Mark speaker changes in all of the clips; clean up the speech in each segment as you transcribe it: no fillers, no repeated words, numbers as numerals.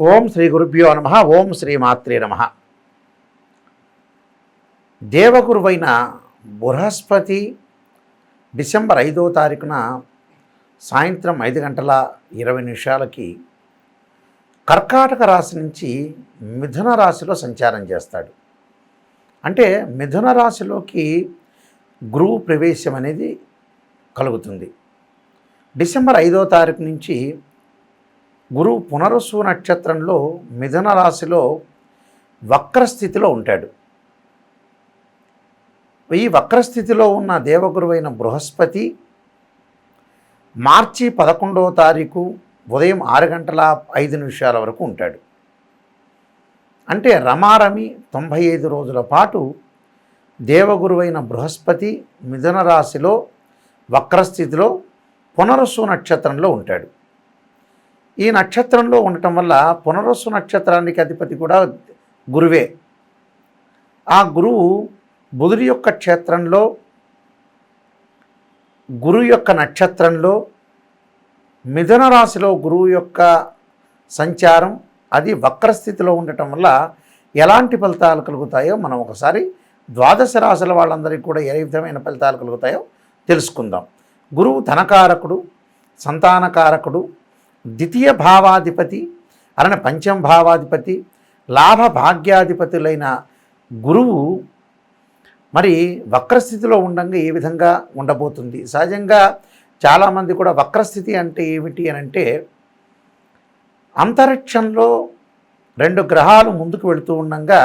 Speaker 1: ఓం శ్రీ గురుభ్యో నమః. ఓం శ్రీ మాత్రే నమః. దేవగురువైన బృహస్పతి డిసెంబర్ 5వ తారీఖున సాయంత్రం 5:20 కర్కాటక రాశి నుంచి మిథున రాశిలో సంచారం చేస్తాడు. అంటే మిథున రాశిలోకి గురువు ప్రవేశం అనేది కలుగుతుంది. డిసెంబర్ 5వ తారీఖు నుంచి గురువు పునరుసు నక్షత్రంలో మిథున రాశిలో వక్రస్థితిలో ఉంటాడు. ఈ వక్రస్థితిలో ఉన్న దేవగురువైన బృహస్పతి మార్చి 11వ తారీఖు ఉదయం 6:05 వరకు ఉంటాడు. అంటే రమారమి 95 రోజుల పాటు దేవగురువైన బృహస్పతి మిథున రాశిలో వక్రస్థితిలో పునరుసు నక్షత్రంలో ఉంటాడు. ఈ నక్షత్రంలో ఉండటం వల్ల పునరుసు నక్షత్రానికి అధిపతి కూడా గురువే. ఆ గురువు బుధుడి యొక్క క్షేత్రంలో గురువు యొక్క నక్షత్రంలో మిథున రాశిలో గురువు యొక్క సంచారం అది వక్రస్థితిలో ఉండటం వల్ల ఎలాంటి ఫలితాలు కలుగుతాయో మనం ఒకసారి ద్వాదశ రాశుల వాళ్ళందరికీ కూడా ఏ విధమైన ఫలితాలు కలుగుతాయో తెలుసుకుందాం. గురువు ధనకారకుడు, సంతానకారకుడు, ద్వితీయ భావాధిపతి, అలానే పంచమ భావాధిపతి, లాభ భాగ్యాధిపతులైన గురువు మరి వక్రస్థితిలో ఉండగా ఏ విధంగా ఉండబోతుంది? సహజంగా చాలామంది కూడా వక్రస్థితి అంటే ఏమిటి అని అంటే, అంతరిక్షంలో 2 గ్రహాలు ముందుకు వెళుతూ ఉండగా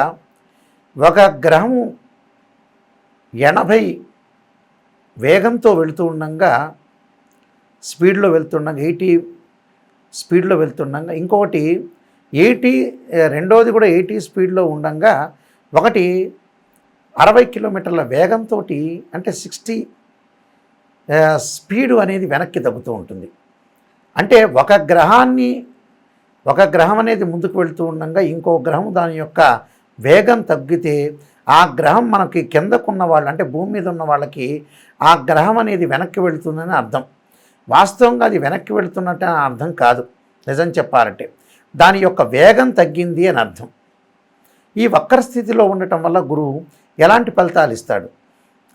Speaker 1: ఒక గ్రహము 80 వేగంతో వెళుతూ ఉండగా స్పీడ్లో వెళ్తుండగా 80 స్పీడ్లో వెళ్తుండగా ఇంకొకటి 80 రెండోది కూడా 80 స్పీడ్లో ఉండగా ఒకటి 60 కిలోమీటర్ల వేగంతో అంటే 60 స్పీడు అనేది వెనక్కి తగ్గుతూ ఉంటుంది. అంటే ఒక గ్రహం అనేది ముందుకు వెళుతూ ఉండగా ఇంకో గ్రహం దాని యొక్క వేగం తగ్గితే ఆ గ్రహం మనకి కిందకున్న వాళ్ళు అంటే భూమి మీద ఉన్న వాళ్ళకి ఆ గ్రహం అనేది వెనక్కి వెళుతుందని అర్థం. వాస్తవంగా అది వెనక్కి వెళుతున్నట్టు అర్థం కాదు. నిజం చెప్పాలంటే దాని యొక్క వేగం తగ్గింది అని అర్థం. ఈ వక్ర స్థితిలో ఉండటం వల్ల గురువు ఎలాంటి ఫలితాలు ఇస్తాడు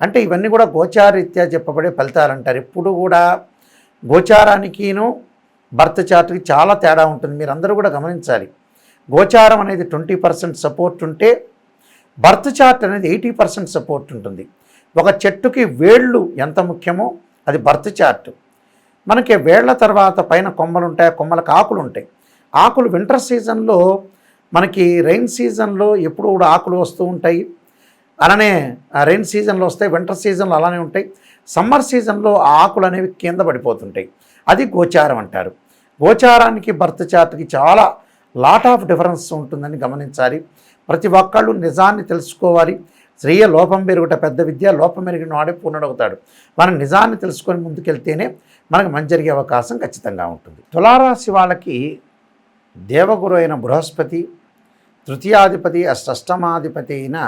Speaker 1: అంటే ఇవన్నీ కూడా గోచారీత్యా చెప్పబడే ఫలితాలు అంటారు. ఎప్పుడు కూడా గోచారానికిను బర్త్ చార్ట్కి చాలా తేడా ఉంటుంది. మీరందరూ కూడా గమనించాలి. గోచారం అనేది 20% సపోర్ట్ ఉంటే బర్త్ చార్ట్ అనేది 80% సపోర్ట్ ఉంటుంది. ఒక చెట్టుకి వేళ్ళు ఎంత ముఖ్యమో అది బర్త్ చార్ట్. మనకి వేళ్ల తర్వాత పైన కొమ్మలు ఉంటాయి, కొమ్మలకు ఆకులు ఉంటాయి. ఆకులు వింటర్ సీజన్లో మనకి రెయిన్ సీజన్లో ఎప్పుడు కూడా ఆకులు వస్తూ ఉంటాయి. అలానే రెయిన్ సీజన్లో వస్తాయి, వింటర్ సీజన్లో అలానే ఉంటాయి. సమ్మర్ సీజన్లో ఆ ఆకులు అనేవి కింద పడిపోతుంటాయి. అది గోచారం అంటారు. గోచారానికి బర్త్ చార్ట్కి చాలా లాట్ ఆఫ్ డిఫరెన్స్ ఉంటుందని గమనించాలి. ప్రతి ఒక్కళ్ళు నిజాన్ని తెలుసుకోవాలి. స్త్రీయ లోపం పెరుగుట పెద్ద విద్య, లోపం పెరిగిన వాడే పూర్ణుడవుతాడు. మనం నిజాన్ని తెలుసుకొని ముందుకెళ్తేనే మనకు మంచి జరిగే అవకాశం ఖచ్చితంగా ఉంటుంది. తులారాశి వాళ్ళకి దేవగురు అయిన బృహస్పతి, తృతీయాధిపతి షష్టమాధిపతి అయిన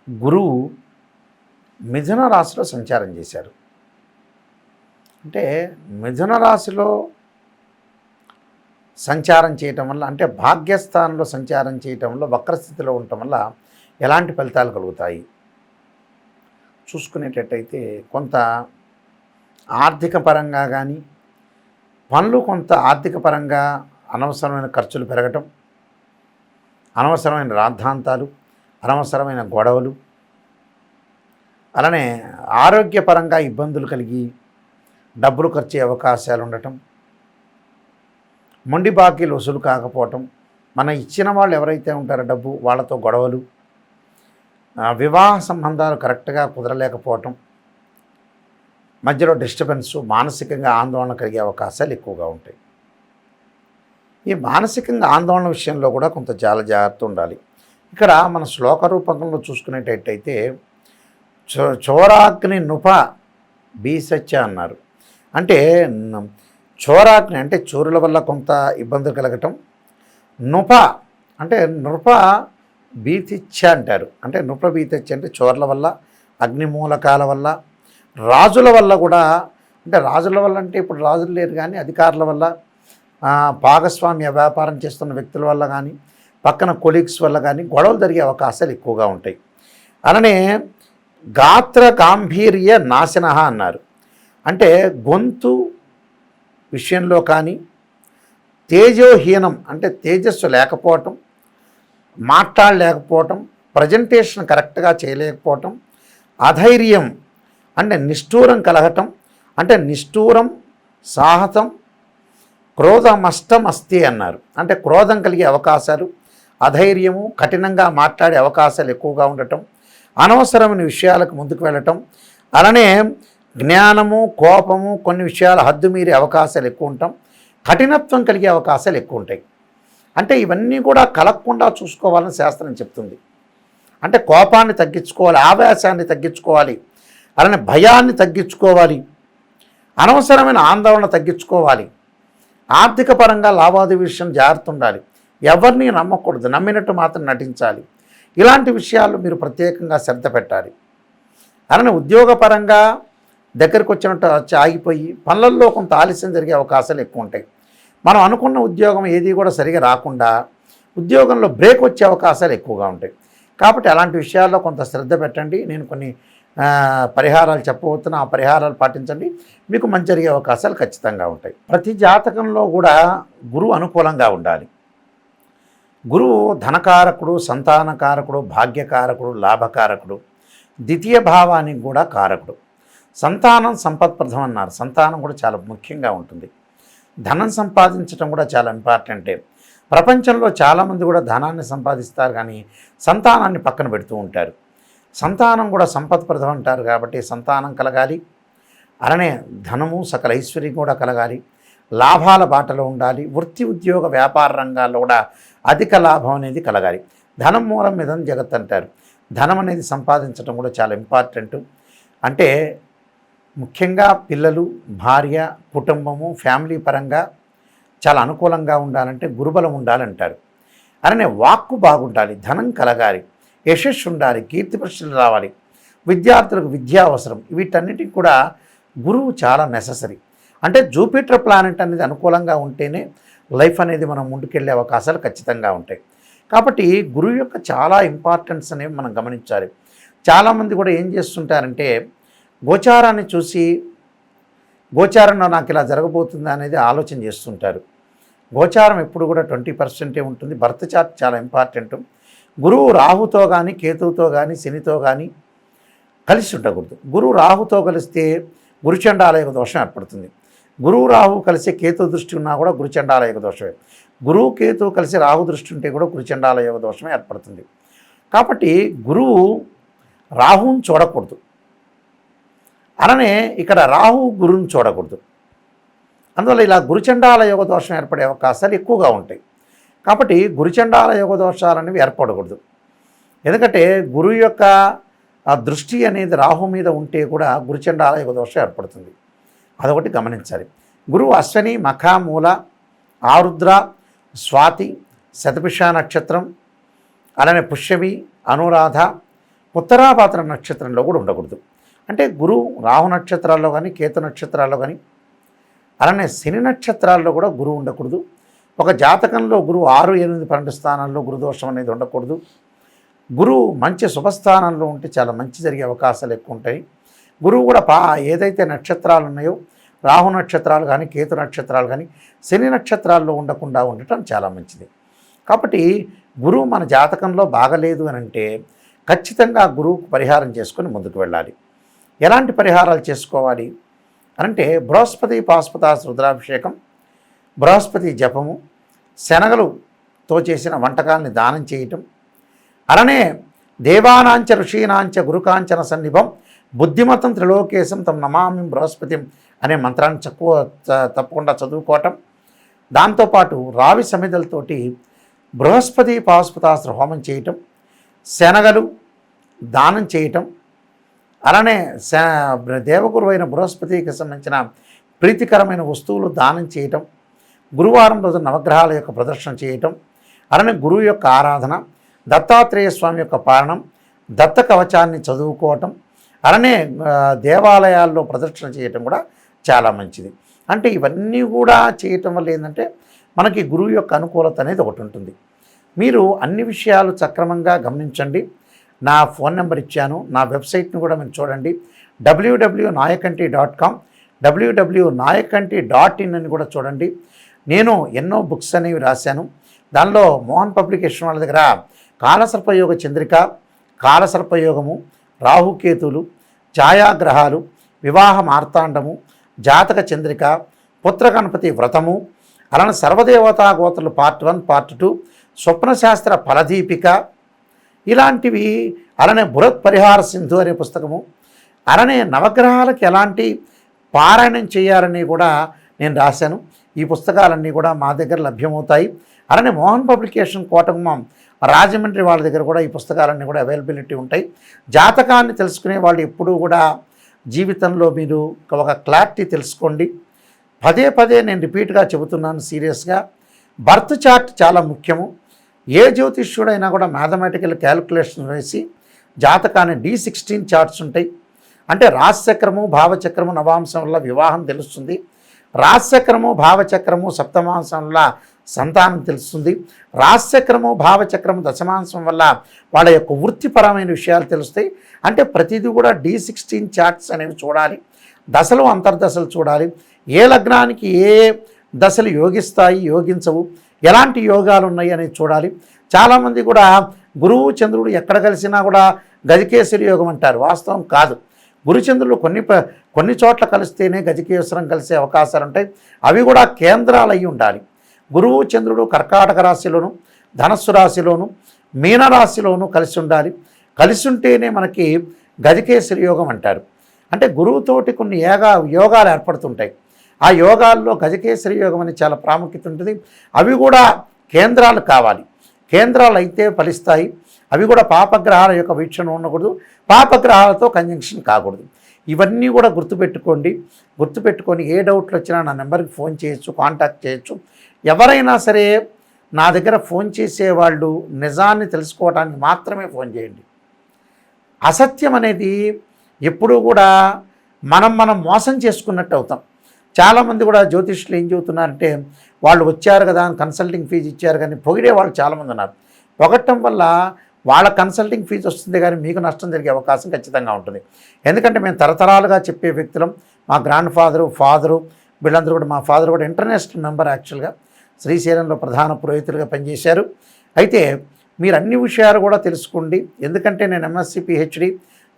Speaker 1: గురువు మిథున రాశిలో సంచారం చేశారు. అంటే మిథున రాశిలో సంచారం చేయటం వల్ల అంటే భాగ్యస్థానంలో సంచారం చేయటం వల్ల వక్రస్థితిలో ఉండటం వల్ల ఎలాంటి ఫలితాలు కలుగుతాయి చూసుకునేటట్టయితే కొంత ఆర్థిక పరంగా కానీ పనులు కొంత ఆర్థిక పరంగా అనవసరమైన ఖర్చులు పెరగటం, అనవసరమైన రాద్ధాంతాలు, అనవసరమైన గొడవలు, అలానే ఆరోగ్యపరంగా ఇబ్బందులు కలిగి డబ్బులు ఖర్చు అయ్యే అవకాశాలు ఉండటం, మొండి బాకీలు వసూలు కాకపోవటం, మన ఇచ్చిన వాళ్ళు ఎవరైతే ఉంటారో డబ్బు వాళ్ళతో గొడవలు, వివాహ సంబంధాలు కరెక్ట్గా కుదరలేకపోవటం, మధ్యలో డిస్టర్బెన్సు, మానసికంగా ఆందోళన కలిగే అవకాశాలు ఎక్కువగా ఉంటాయి. ఈ మానసికంగా ఆందోళన విషయంలో కూడా కొంత చాలా జాగ్రత్త ఉండాలి. ఇక్కడ మన శ్లోక రూపంలో చూసుకునేటట్టయితే చోరాగ్ని నుప బీసత్య అన్నారు. అంటే చోరాగ్ని అంటే చోరుల వల్ల కొంత ఇబ్బందులు కలగటం, నుప అంటే నృప భీతిచ్చ అంటారు. అంటే నృప భీతిచ్చ అంటే చోర్ల వల్ల, అగ్నిమూలకాల వల్ల, రాజుల వల్ల కూడా. అంటే రాజుల వల్ల అంటే ఇప్పుడు రాజులు లేరు కానీ అధికారుల వల్ల, భాగస్వామ్య వ్యాపారం చేస్తున్న వ్యక్తుల వల్ల కానీ, పక్కన కొలీగ్స్ వల్ల కానీ గొడవలు జరిగే అవకాశాలు ఎక్కువగా ఉంటాయి. అలానే గాత్ర గాంభీర్య నాశన అన్నారు. అంటే గొంతు విషయంలో కానీ, తేజోహీనం అంటే తేజస్సు లేకపోవటం, మాట్లాడలేకపోవటం, ప్రజెంటేషన్ కరెక్ట్గా చేయలేకపోవటం, అధైర్యం అంటే నిష్ఠూరం కలగటం, అంటే నిష్ఠూరం, సాహసం, క్రోధమష్టమస్తి అన్నారు. అంటే క్రోధం కలిగే అవకాశాలు, అధైర్యము, కఠినంగా మాట్లాడే అవకాశాలు ఎక్కువగా ఉండటం, అనవసరమైన విషయాలకు ముందుకు వెళ్ళటం, అలానే జ్ఞానము, కోపము, కొన్ని విషయాల హద్దు మీరే అవకాశాలు ఎక్కువ ఉంటాం, కఠినత్వం కలిగే అవకాశాలు ఎక్కువ ఉంటాయి. అంటే ఇవన్నీ కూడా కలగకుండా చూసుకోవాలని శాస్త్రం చెప్తుంది. అంటే కోపాన్ని తగ్గించుకోవాలి, ఆవేశాన్ని తగ్గించుకోవాలి, అలానే భయాన్ని తగ్గించుకోవాలి, అనవసరమైన ఆందోళన తగ్గించుకోవాలి, ఆర్థిక పరంగా లావాదేవీ విషయం జాగ్రత్త ఉండాలి, ఎవరిని నమ్మకూడదు, నమ్మినట్టు మాత్రం నటించాలి. ఇలాంటి విషయాలు మీరు ప్రత్యేకంగా శ్రద్ధ పెట్టాలి. అలానే ఉద్యోగపరంగా దగ్గరికి వచ్చినట్టు ఆగిపోయి పనులలో కొంత ఆలస్యం జరిగే అవకాశాలు ఎక్కువ ఉంటాయి. మనం అనుకున్న ఉద్యోగం ఏది కూడా సరిగా రాకుండా ఉద్యోగంలో బ్రేక్ వచ్చే అవకాశాలు ఎక్కువగా ఉంటాయి. కాబట్టి అలాంటి విషయాల్లో కొంత శ్రద్ధ పెట్టండి. నేను కొన్ని పరిహారాలు చెప్పబోతున్నా, ఆ పరిహారాలు పాటించండి, మీకు మంచి జరిగే అవకాశాలు ఖచ్చితంగా ఉంటాయి. ప్రతి జాతకంలో కూడా గురువు అనుకూలంగా ఉండాలి. గురువు ధనకారకుడు, సంతానకారకుడు, భాగ్యకారకుడు, లాభకారకుడు, ద్వితీయ భావానికి కూడా కారకుడు. సంతానం సంపత్ప్రదం అన్నారు. సంతానం కూడా చాలా ముఖ్యంగా ఉంటుంది. ధనం సంపాదించడం కూడా చాలా ఇంపార్టెంటే. ప్రపంచంలో చాలామంది కూడా ధనాన్ని సంపాదిస్తారు కానీ సంతానాన్ని పక్కన పెడుతూ ఉంటారు. సంతానం కూడా సంపత్ప్రదం అంటారు కాబట్టి సంతానం కలగాలి. అలానే ధనము, సకల ఐశ్వర్యం కూడా కలగాలి, లాభాల బాటలో ఉండాలి. వృత్తి, ఉద్యోగ, వ్యాపార రంగాల్లో కూడా అధిక లాభం అనేది కలగాలి. ధనం మూలం మిదం జగత్ అంటారు. ధనం అనేది సంపాదించడం కూడా చాలా ఇంపార్టెంట్. అంటే ముఖ్యంగా పిల్లలు, భార్య, కుటుంబము, ఫ్యామిలీ పరంగా చాలా అనుకూలంగా ఉండాలంటే గురుబలం ఉండాలంటారు. అలానే వాక్కు బాగుండాలి, ధనం కలగాలి, యశస్సు ఉండాలి, కీర్తి ప్రశ్నలు రావాలి, విద్యార్థులకు విద్య అవసరం. వీటన్నిటికి కూడా గురువు చాలా నెససరీ. అంటే జూపిటర్ ప్లానెట్ అనేది అనుకూలంగా ఉంటేనే లైఫ్ అనేది మనం ముందుకెళ్ళే అవకాశాలు ఖచ్చితంగా ఉంటాయి. కాబట్టి గురువు యొక్క చాలా ఇంపార్టెన్స్ అనేవి మనం గమనించాలి. చాలామంది కూడా ఏం చేస్తుంటారంటే గోచారాన్ని చూసి గోచారంలో నాకు ఇలా జరగబోతుందా అనేది ఆలోచన చేస్తుంటారు. గోచారం ఎప్పుడు కూడా 20% ఉంటుంది. బర్త్ చార్ట్ చాలా ఇంపార్టెంట్. గురువు రాహుతో కానీ, కేతువుతో కానీ, శనితో కానీ కలిసి ఉండకూడదు. గురువు రాహుతో కలిస్తే గురుచండాలయోగ దోషం ఏర్పడుతుంది. గురువు రాహు కలిసి కేతు దృష్టి ఉన్నా కూడా గురుచండాలయోగ దోషమే. గురువు కేతు కలిసి రాహు దృష్టి ఉంటే కూడా గురుచండాలయోగ దోషమే ఏర్పడుతుంది. కాబట్టి గురువు రాహుని చూడకూడదు. అలానే ఇక్కడ రాహు గురువుని చూడకూడదు. అందువల్ల ఇలా గురుచండాల యోగ దోషం ఏర్పడే అవకాశాలు ఎక్కువగా ఉంటాయి. కాబట్టి గురుచండాల యోగ దోషాలు అనేవి ఏర్పడకూడదు. ఎందుకంటే గురువు యొక్క ఆ దృష్టి అనేది రాహు మీద ఉంటే కూడా గురుచండాల యోగ దోషం ఏర్పడుతుంది. అదొకటి గమనించాలి. గురువు అశ్వని, మఖ, మూల, ఆరుద్ర, స్వాతి, శతభిష నక్షత్రం, అలానే పుష్యమి, అనురాధ, ఉత్తరాభాద్ర నక్షత్రంలో కూడా ఉండకూడదు. అంటే గురువు రాహు నక్షత్రాల్లో కానీ, కేతు నక్షత్రాల్లో కానీ, అలానే శని నక్షత్రాల్లో కూడా గురువు ఉండకూడదు. ఒక జాతకంలో గురువు 6, 8, 12 స్థానాల్లో గురుదోషం అనేది ఉండకూడదు. గురువు మంచి శుభస్థానంలో ఉంటే చాలా మంచి జరిగే అవకాశాలు ఎక్కువ ఉంటాయి. గురువు కూడా ఏదైతే నక్షత్రాలు ఉన్నాయో రాహు నక్షత్రాలు కానీ, కేతు నక్షత్రాలు కానీ, శని నక్షత్రాల్లో ఉండకుండా ఉండటం చాలా మంచిది. కాబట్టి గురువు మన జాతకంలో బాగలేదు అని అంటే ఖచ్చితంగా గురువుకు పరిహారం చేసుకొని ముందుకు వెళ్ళాలి. ఎలాంటి పరిహారాలు చేసుకోవాలి అంటే బృహస్పతి పాశుపతాస్ రుద్రాభిషేకం, బృహస్పతి జపము, శనగలుతో చేసిన వంటకాలని దానం చేయటం, అలానే దేవానాంచ ఋషీనాంచ గురుకాంచన సన్నిభం బుద్ధిమతం త్రిలోకేశం తం నమామి బృహస్పతిం అనే మంత్రాన్ని తప్పకుండా చదువుకోవటం, దాంతోపాటు రావి సమిధలతోటి బృహస్పతి పాశుపతాస్త్ర హోమం చేయటం, శనగలు దానం చేయటం, అలానే దేవగురు అయిన బృహస్పతికి సంబంధించిన ప్రీతికరమైన వస్తువులు దానం చేయటం, గురువారం రోజు నవగ్రహాల యొక్క ప్రదర్శన చేయటం, అలానే గురువు యొక్క ఆరాధన, దత్తాత్రేయ స్వామి యొక్క పారణం, దత్త కవచాన్ని చదువుకోవటం, అలానే దేవాలయాల్లో ప్రదర్శన చేయటం కూడా చాలా మంచిది. అంటే ఇవన్నీ కూడా చేయటం వల్ల ఏంటంటే మనకి గురువు యొక్క అనుకూలత అనేది ఒకటి ఉంటుంది. మీరు అన్ని విషయాలు సక్రమంగా గమనించండి. నా ఫోన్ నెంబర్ ఇచ్చాను, నా వెబ్సైట్ని కూడా మీరు చూడండి, www.nayakanti.com, www.nayakanti.in అని కూడా చూడండి. నేను ఎన్నో బుక్స్ అనేవి రాశాను. దానిలో మోహన్ పబ్లికేషన్ వాళ్ళ దగ్గర కాలసర్పయోగ చంద్రిక, కాలసర్పయోగము, రాహుకేతులు, ఛాయాగ్రహాలు, వివాహ మార్తాండము, జాతక చంద్రిక, పుత్రగణపతి వ్రతము, అలానే సర్వదేవతా గోత్రులు పార్ట్ 1 పార్ట్ 2, స్వప్నశాస్త్ర ఫలదీపిక, ఇలాంటివి, అలానే బృహత్ పరిహార సింధు అనే పుస్తకము, అలానే నవగ్రహాలకు ఎలాంటి పారాయణం చేయాలని కూడా నేను రాశాను. ఈ పుస్తకాలన్నీ కూడా మా దగ్గర లభ్యమవుతాయి. అలానే మోహన్ పబ్లికేషన్ కోటగుమ్మం రాజమండ్రి వాళ్ళ దగ్గర కూడా ఈ పుస్తకాలన్నీ కూడా అవైలబిలిటీ ఉంటాయి. జాతకాన్ని తెలుసుకునే వాళ్ళు ఎప్పుడూ కూడా జీవితంలో మీరు ఒక క్లారిటీ తెలుసుకోండి. పదే పదే నేను రిపీట్గా చెబుతున్నాను సీరియస్గా. బర్త్ చార్ట్ చాలా ముఖ్యము. ఏ జ్యోతిష్యుడైనా కూడా మ్యాథమెటికల్ క్యాలిక్యులేషన్ వేసి జాతకాన్ని D16 చార్ట్స్ ఉంటాయి. అంటే రాశిచక్రము, భావచక్రము, నవాంశం వల్ల వివాహం తెలుస్తుంది. రాశిచక్రము, భావచక్రము, సప్తమాంశం వల్ల సంతానం తెలుస్తుంది. రాశిచక్రము, భావచక్రము, దశమాంశం వల్ల వాళ్ళ యొక్క వృత్తిపరమైన విషయాలు తెలుస్తాయి. అంటే ప్రతిదీ కూడా D16 చార్ట్స్ అనేవి చూడాలి. దశలు, అంతర్దశలు చూడాలి. ఏ లగ్నానికి ఏ దశలు యోగిస్తాయి, యోగించవు, ఎలాంటి యోగాలు ఉన్నాయి అనేది చూడాలి. చాలామంది కూడా గురువు చంద్రుడు ఎక్కడ కలిసినా కూడా గజకేసరి యోగం అంటారు. వాస్తవం కాదు. గురుచంద్రులు కొన్ని చోట్ల కలిస్తేనే గజకేశ్వరం కలిసే అవకాశాలు ఉంటాయి. అవి కూడా కేంద్రాలు అయి ఉండాలి. గురువు చంద్రుడు కర్కాటక రాశిలోను, ధనస్సు రాశిలోను, మీనరాశిలోను కలిసి ఉండాలి. కలిసి ఉంటేనే మనకి గజకేసరి యోగం అంటారు. అంటే గురువుతోటి కొన్ని యోగాలు ఏర్పడుతుంటాయి. ఆ యోగాల్లో గజకేసరి యోగం అని చాలా ప్రాముఖ్యత ఉంటుంది. అవి కూడా కేంద్రాలు కావాలి. కేంద్రాలు అయితే ఫలిస్తాయి. అవి కూడా పాపగ్రహాల యొక్క వీక్షణ ఉండకూడదు, పాపగ్రహాలతో కంజంక్షన్ కాకూడదు. ఇవన్నీ కూడా గుర్తుపెట్టుకొని ఏ డౌట్లు వచ్చినా నా నెంబర్కి ఫోన్ చేయొచ్చు, కాంటాక్ట్ చేయొచ్చు. ఎవరైనా సరే నా దగ్గర ఫోన్ చేసేవాళ్ళు నిజాన్ని తెలుసుకోవడానికి మాత్రమే ఫోన్ చేయండి. అసత్యం అనేది ఎప్పుడూ కూడా మనం మోసం చేసుకున్నట్టు అవుతాం. చాలామంది కూడా జ్యోతిష్యులు ఏం చెబుతున్నారంటే, వాళ్ళు వచ్చారు కదా అని కన్సల్టింగ్ ఫీజు ఇచ్చారు కానీ పొగిడే వాళ్ళు చాలామంది ఉన్నారు. పొగట్టం వల్ల వాళ్ళ కన్సల్టింగ్ ఫీజు వస్తుంది కానీ మీకు నష్టం జరిగే అవకాశం ఖచ్చితంగా ఉంటుంది. ఎందుకంటే మేము తరతరాలుగా చెప్పే వ్యక్తులం. మా గ్రాండ్ ఫాదరు వీళ్ళందరూ కూడా, మా ఫాదర్ కూడా ఇంటర్నేషనల్ మెంబర్ యాక్చువల్గా శ్రీశైలంలో ప్రధాన పురోహితులుగా పనిచేశారు. అయితే మీరు అన్ని విషయాలు కూడా తెలుసుకోండి. ఎందుకంటే నేను MSc PhD,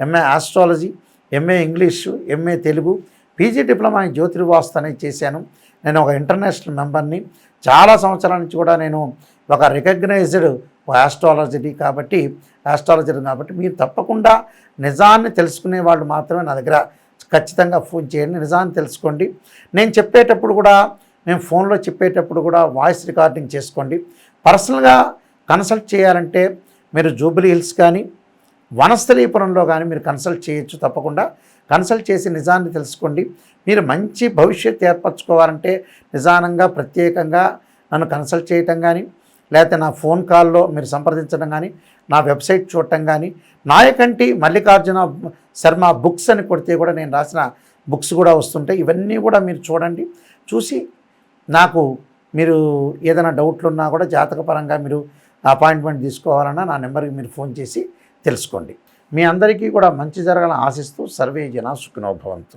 Speaker 1: MA astrology, MA English, MA Telugu, PG diploma in జ్యోతిర్వాస్తు అనేది చేశాను. నేను ఒక ఇంటర్నేషనల్ మెంబర్ని. చాలా సంవత్సరాల నుంచి కూడా నేను ఒక రికగ్నైజ్డ్ ఆస్ట్రాలజర్ కాబట్టి మీరు తప్పకుండా నిజాన్ని తెలుసుకునే వాళ్ళు మాత్రమే నా దగ్గర ఖచ్చితంగా ఫోన్ చేయండి. నిజాన్ని తెలుసుకోండి. నేను చెప్పేటప్పుడు కూడా, మేము ఫోన్లో చెప్పేటప్పుడు కూడా వాయిస్ రికార్డింగ్ చేసుకోండి. పర్సనల్గా కన్సల్ట్ చేయాలంటే మీరు జూబ్లీ హిల్స్ కానీ వనస్థలీపురంలో కానీ మీరు కన్సల్ట్ చేయొచ్చు. తప్పకుండా కన్సల్ట్ చేసి నిజాన్ని తెలుసుకోండి. మీరు మంచి భవిష్యత్తు ఏర్పరచుకోవాలంటే నిజానంగా ప్రత్యేకంగా నన్ను కన్సల్ట్ చేయటం కానీ, లేకపోతే నా ఫోన్ కాల్లో మీరు సంప్రదించడం కానీ, నా వెబ్సైట్ చూడటం కానీ, నాయకంటి మల్లికార్జున శర్మ బుక్స్ అని కొడితే కూడా నేను రాసిన బుక్స్ కూడా వస్తుంటాయి. ఇవన్నీ కూడా మీరు చూడండి. చూసి నాకు మీరు ఏదైనా డౌట్లు ఉన్నా కూడా జాతకపరంగా మీరు అపాయింట్మెంట్ తీసుకోవాలన్నా నా నెంబర్కి మీరు ఫోన్ చేసి తెలుసుకోండి. మీ అందరికీ కూడా మంచి జరగాలని ఆశిస్తూ సర్వే జనా సుఖినో భవంతు.